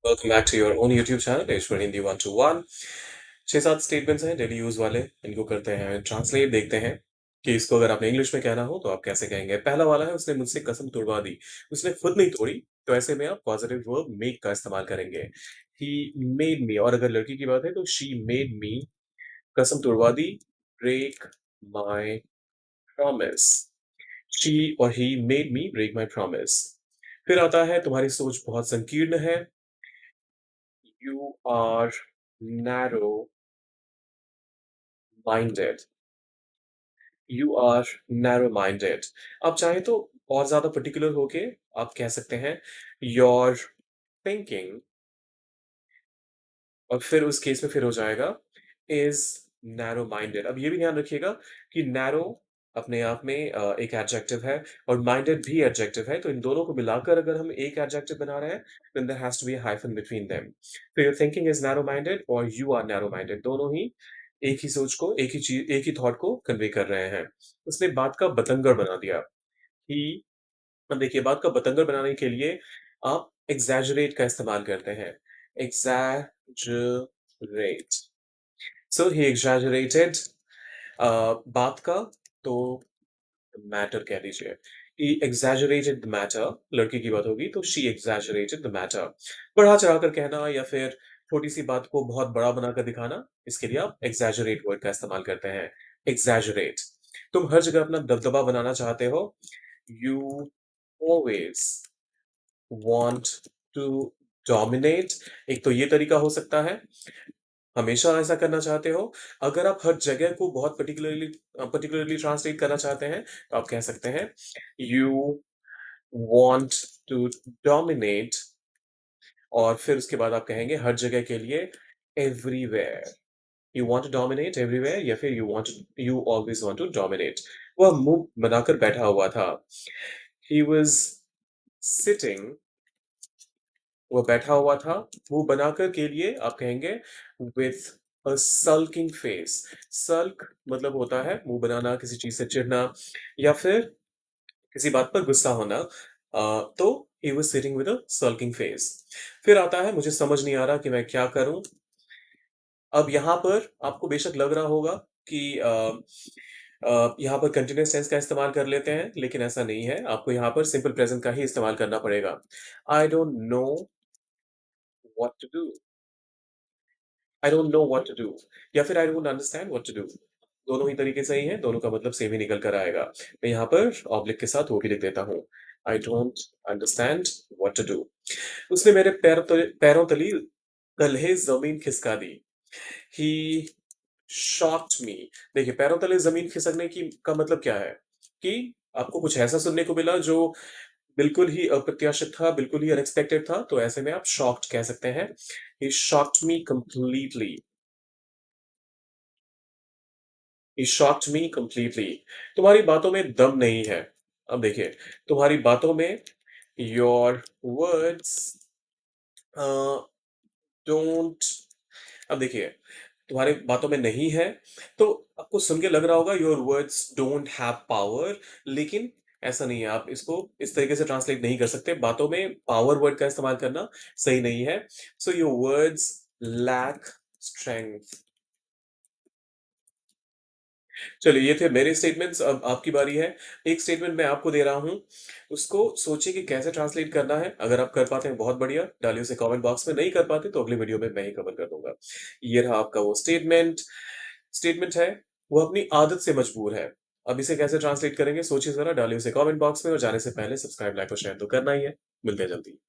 Welcome back to your own YouTube channel Ishwar Hindi 121। 6-7 statements हैं daily use वाले। इनको करते हैं ट्रांसलेट, देखते हैं कि इसको अगर आपने इंग्लिश में कहना हो तो आप कैसे कहेंगे। पहला वाला है, उसने मुझसे कसम तुड़वा दी। उसने खुद नहीं तोड़ी, तो ऐसे में आप पॉजिटिव वर्ब मेक का इस्तेमाल करेंगे। ही मेड मी, और अगर लड़की की बात है तो शी मेड मी कसम तुड़वा दी, ब्रेक माई प्रॉमिस। शी और ही made me break my promise. फिर आता है, तुम्हारी सोच बहुत संकीर्ण है। You are narrow minded. You are narrow minded. आप चाहें तो और ज्यादा पर्टिकुलर होके आप कह सकते हैं your thinking, और फिर उस केस में फिर हो जाएगा is narrow minded। अब ये भी ध्यान रखिएगा कि narrow अपने आप में एक एडजेक्टिव है और minded भी एडजेक्टिव है, तो इन दोनों को मिलाकर अगर हम एक एडजेक्टिव बना रहे हैं then there has to be a hyphen between them। तो your thinking is narrow minded और you are narrow minded, दोनों ही एक ही सोच को, एक ही चीज, एक ही थॉट को कन्वे कर रहे हैं। उसने बात का बतंगड़ बना दिया। ही, अब देखिए, बात का बतंगड़ बनाने के लिए आप एग्जैजरेट का इस्तेमाल करते हैं। एग्जैजरेट। सो ही एग्जैजरेटेड बात का, तो मैटर कह दीजिए। ही एग्जैजरेटेड द मैटर, लड़की की बात होगी तो शी एग्जैजरेटेड द मैटर। बढ़ा चढ़ाकर कहना या फिर छोटी सी बात को बहुत बड़ा बनाकर दिखाना, इसके लिए आप एग्जैजरेट वर्ड का इस्तेमाल करते हैं। एग्जैजरेट। तुम हर जगह अपना दबदबा बनाना चाहते हो। You always want to dominate। एक तो ये तरीका हो सकता है, हमेशा ऐसा करना चाहते हो। अगर आप हर जगह को बहुत पर्टिकुलरली पर्टिकुलरली ट्रांसलेट करना चाहते हैं तो आप कह सकते हैं यू want to dominate, और फिर उसके बाद आप कहेंगे हर जगह के लिए everywhere. You want to dominate everywhere, या फिर you always want to dominate. वह मुंह बनाकर बैठा हुआ था। ही वाज सिटिंग, वो बैठा हुआ था। मुंह बनाकर के लिए आप कहेंगे विथ अ सल्किंग फेस। सल्क मतलब होता है मुंह बनाना, किसी चीज से चिढ़ना या फिर किसी बात पर गुस्सा होना। तो he was sitting with a sulking face. फिर आता है, मुझे समझ नहीं आ रहा कि मैं क्या करूं। अब यहाँ पर आपको बेशक लग रहा होगा कि यहाँ पर कंटिन्यूअस टेंस का इस्तेमाल कर लेते हैं, लेकिन ऐसा नहीं है। आपको यहाँ पर सिंपल प्रेजेंट का ही इस्तेमाल करना पड़ेगा। I don't know what to do. I don't know what to do, या फिर I don't understand what to do. दोनों ही तरीके सही हैं, दोनों का मतलब सेम ही निकल कर आएगा। मैं यहाँ पर ऑब्लिक के साथ वो भी लिख देता हूँ। I don't understand what to do. उसने मेरे पैरों तली तले जमीन खिसका दी। ही शॉक्ड मी। देखिए, पैरों तले जमीन खिसकने की का मतलब क्या है कि आपको कुछ ऐसा सुनने को मिला जो बिल्कुल ही अप्रत्याशित था, बिल्कुल ही अनएक्सपेक्टेड था, तो ऐसे में आप शॉक्ड कह सकते हैं। He shocked me completely. He shocked me completely। तुम्हारी बातों में दम नहीं है। अब देखिए, तुम्हारी बातों में your words don't। अब देखिए, तुम्हारी बातों में नहीं है, तो आपको सुन के लग रहा होगा your words don't have power, लेकिन ऐसा नहीं है। आप इसको इस तरीके से ट्रांसलेट नहीं कर सकते। बातों में पावर वर्ड का इस्तेमाल करना सही नहीं है। सो your words lack strength। चलिए, ये थे मेरे स्टेटमेंट्स, अब आपकी बारी है। एक स्टेटमेंट मैं आपको दे रहा हूँ, उसको सोचिए कि कैसे ट्रांसलेट करना है। अगर आप कर पाते हैं बहुत बढ़िया, डालिए उसे कमेंट बॉक्स में। नहीं कर पाते तो अगली वीडियो में मैं ही कवर कर दूंगा। ये रहा आपका वो स्टेटमेंट। स्टेटमेंट है, वो अपनी आदत से मजबूर है। अब इसे कैसे ट्रांसलेट करेंगे, सोचिए जरा, डालिए उसे कमेंट बॉक्स में, और जाने से पहले सब्सक्राइब, लाइक और शेयर तो करना ही है। मिलते हैं जल्दी।